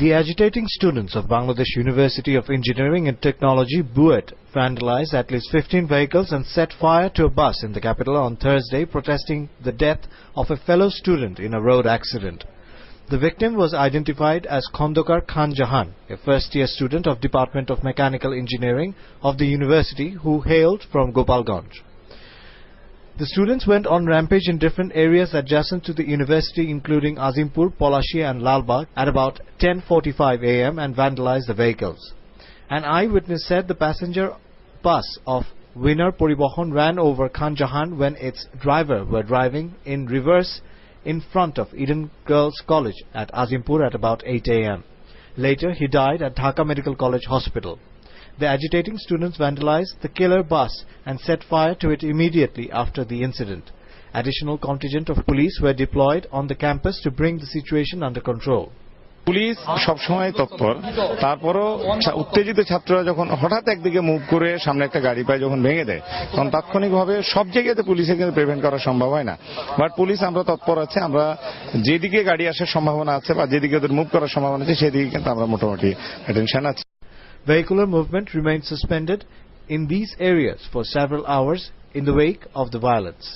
The agitating students of Bangladesh University of Engineering and Technology, BUET, vandalized at least 15 vehicles and set fire to a bus in the capital on Thursday, protesting the death of a fellow student in a road accident. The victim was identified as Khondokar Khan Jahan, a first-year student of Department of Mechanical Engineering of the university who hailed from Gopalganj. The students went on rampage in different areas adjacent to the university, including Azimpur, Polashi and Lalbagh at about 10:45 a.m. and vandalized the vehicles. An eyewitness said the passenger bus of Winner Poribohon ran over Khan Jahan when its driver were driving in reverse in front of Eden Girls College at Azimpur at about 8 a.m. Later, he died at Dhaka Medical College Hospital. The agitating students vandalized the killer bus and set fire to it immediately after the incident. Additional contingent of police were deployed on the campus to bring the situation under control. Police সব সময় তৎপর, তারপরও উত্তেজিত ছাত্ররা যখন হঠাৎ একদিকে move করে সামনে একটা গাড়ি পায়, যখন ভেঙে দেয়, তখন তাৎক্ষণিকভাবে সব জায়গাতে পুলিশের কিন্তু প্রিভেন্ট করা সম্ভব হয় না। বাট পুলিশ আমরা তৎপর আছে, আমরা যেদিকে গাড়ি আসার সম্ভাবনা আছে বা যেদিকে ওদের মুভ করার সম্ভাবনা আছে সেদিকে কিন্তু আমরা মোটামুটি অ্যাটেনশন আছে। Vehicular movement remained suspended in these areas for several hours in the wake of the violence.